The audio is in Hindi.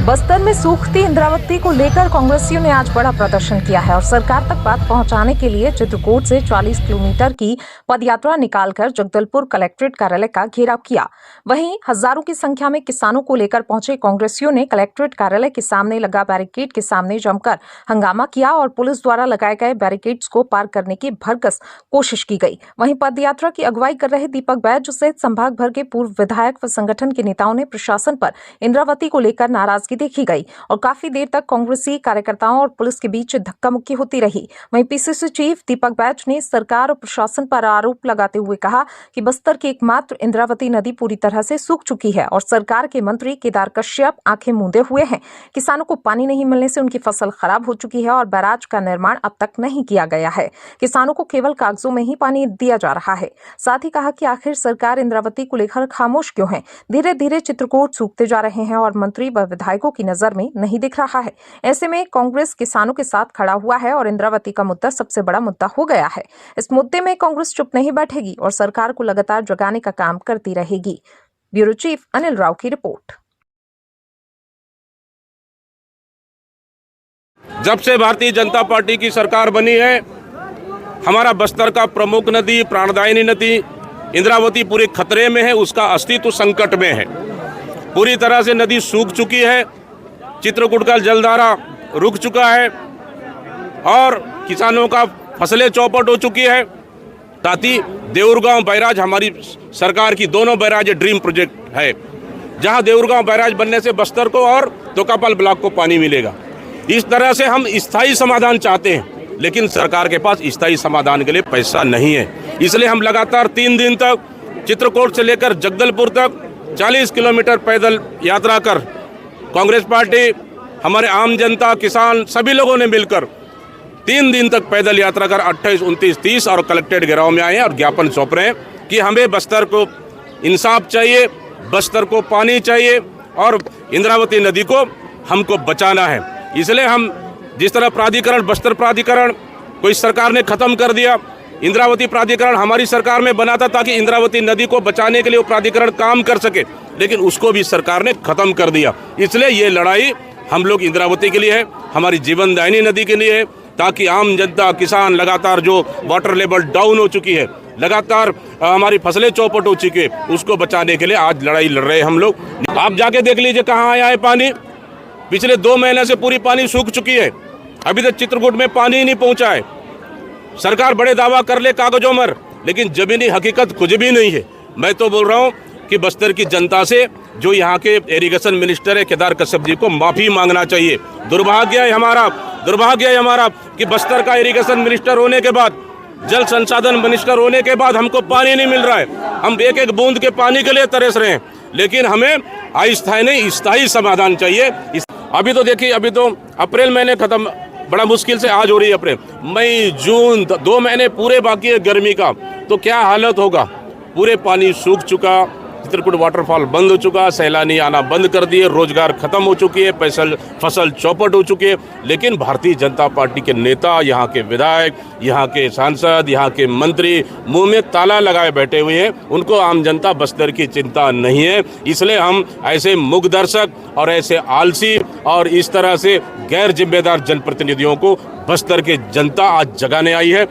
बस्तर में सूखती इंद्रावती को लेकर कांग्रेसियों ने आज बड़ा प्रदर्शन किया है और सरकार तक बात पहुंचाने के लिए चित्रकूट से 40 किलोमीटर की पदयात्रा निकालकर जगदलपुर कलेक्ट्रेट कार्यालय का घेराव किया। वहीं हजारों की संख्या में किसानों को लेकर पहुंचे कांग्रेसियों ने कलेक्ट्रेट कार्यालय के सामने लगा बैरिकेड के सामने जमकर हंगामा किया और पुलिस द्वारा लगाए गए बैरिकेड्स को पार करने की भरकस कोशिश की गई। वहीं पदयात्रा की अगुवाई कर रहे दीपक बैज सहित संभाग भर के पूर्व विधायक व संगठन के नेताओं ने प्रशासन पर इंद्रावती को लेकर नाराजगी देखी गई और काफी देर तक कांग्रेसी कार्यकर्ताओं और पुलिस के बीच धक्का मुक्की होती रही। वहीं पीसीसी चीफ दीपक बैज ने सरकार और प्रशासन पर आरोप लगाते हुए कहा कि बस्तर की एकमात्र इंद्रावती नदी पूरी तरह से सूख चुकी है और सरकार के मंत्री केदार कश्यप आंखें मूंदे हुए हैं। किसानों को पानी नहीं मिलने से उनकी फसल खराब हो चुकी है और बैराज का निर्माण अब तक नहीं किया गया है। किसानों को केवल कागजों में ही पानी दिया जा रहा है। साथ ही कहा कि आखिर सरकार इंद्रावती को लेकर खामोश क्यों है। धीरे धीरे चित्रकूट सूखते जा रहे हैं और मंत्री व विधायकों की नजर में नहीं दिख रहा है। ऐसे में कांग्रेस किसानों के साथ खड़ा हुआ है और इंद्रावती का मुद्दा सबसे बड़ा मुद्दा हो गया है। इस मुद्दे में कांग्रेस चुप नहीं बैठेगी और सरकार को लगातार जगाने का काम करती रहेगी। ब्यूरो चीफ अनिल राव की रिपोर्ट। जब से भारतीय जनता पार्टी की सरकार बनी है, हमारा बस्तर का प्रमुख नदी, प्राणदायिनी नदी इंद्रावती पूरे खतरे में है, उसका अस्तित्व संकट में है। पूरी तरह से नदी सूख चुकी है, चित्रकूट का जलधारा रुक चुका है और किसानों का फसलें चौपट हो चुकी है। ताकि देऊरगांव बैराज हमारी सरकार की दोनों बैराज ड्रीम प्रोजेक्ट है, जहां देऊरगांव बैराज बनने से बस्तर को और तोकापाल ब्लॉक को पानी मिलेगा। इस तरह से हम स्थायी समाधान चाहते हैं, लेकिन सरकार के पास स्थायी समाधान के लिए पैसा नहीं है। इसलिए हम लगातार 3 दिन तक चित्रकूट से लेकर जगदलपुर तक 40 किलोमीटर पैदल यात्रा कर कांग्रेस पार्टी, हमारे आम जनता, किसान सभी लोगों ने मिलकर 3 दिन तक पैदल यात्रा कर 28, 29, 30 और कलेक्ट्रेट घेराव में आए हैं और ज्ञापन सौंप रहे हैं कि हमें बस्तर को इंसाफ चाहिए, बस्तर को पानी चाहिए और इंद्रावती नदी को हमको बचाना है। इसलिए हम जिस तरह प्राधिकरण, बस्तर प्राधिकरण कोई सरकार ने खत्म कर दिया, इंद्रावती प्राधिकरण हमारी सरकार में बना था ताकि इंद्रावती नदी को बचाने के लिए वो प्राधिकरण काम कर सके, लेकिन उसको भी सरकार ने खत्म कर दिया। इसलिए ये लड़ाई हम लोग इंद्रावती के लिए है, हमारी जीवनदायिनी नदी के लिए है, ताकि आम जनता, किसान लगातार जो वाटर लेवल डाउन हो चुकी है, लगातार हमारी फसलें चौपट हो चुकी है, उसको बचाने के लिए आज लड़ाई लड़ रहे हैं हम लोग। आप जाके देख लीजिए कहाँ आया है पानी। पिछले 2 महीने से पूरी पानी सूख चुकी है, अभी तक चित्रकूट में पानी ही नहीं पहुँचा है। सरकार बड़े दावा कर ले कागजों में, लेकिन जमीनी हकीकत कुछ भी नहीं है। मैं तो बोल रहा हूँ कि बस्तर की जनता से जो यहाँ के इरिगेशन मिनिस्टर है केदार कश्यप जी को माफ़ी मांगना चाहिए। दुर्भाग्य है हमारा कि बस्तर का इरिगेशन मिनिस्टर होने के बाद, जल संसाधन मिनिस्टर होने के बाद हमको पानी नहीं मिल रहा है। हम एक एक बूंद के पानी के लिए तरस रहे हैं, लेकिन हमें अस्थायी नहीं स्थायी समाधान चाहिए। अभी तो देखिए, अभी तो अप्रैल महीने खत्म, बड़ा मुश्किल से आज हो रही है अप्रैल, मई, जून, 2 महीने पूरे बाकी है गर्मी का, तो क्या हालत होगा। पूरे पानी सूख चुका, चित्रकूट वाटरफॉल बंद हो चुका, सैलानी आना बंद कर दिए, रोजगार खत्म हो चुकी है, फसल चौपट हो चुकी है। लेकिन भारतीय जनता पार्टी के नेता, यहाँ के विधायक, यहाँ के सांसद, यहाँ के मंत्री मुंह में ताला लगाए बैठे हुए हैं। उनको आम जनता बस्तर की चिंता नहीं है। इसलिए हम ऐसे मूकदर्शक और ऐसे आलसी और इस तरह से गैर जिम्मेदार जनप्रतिनिधियों को बस्तर के जनता आज जगाने आई है।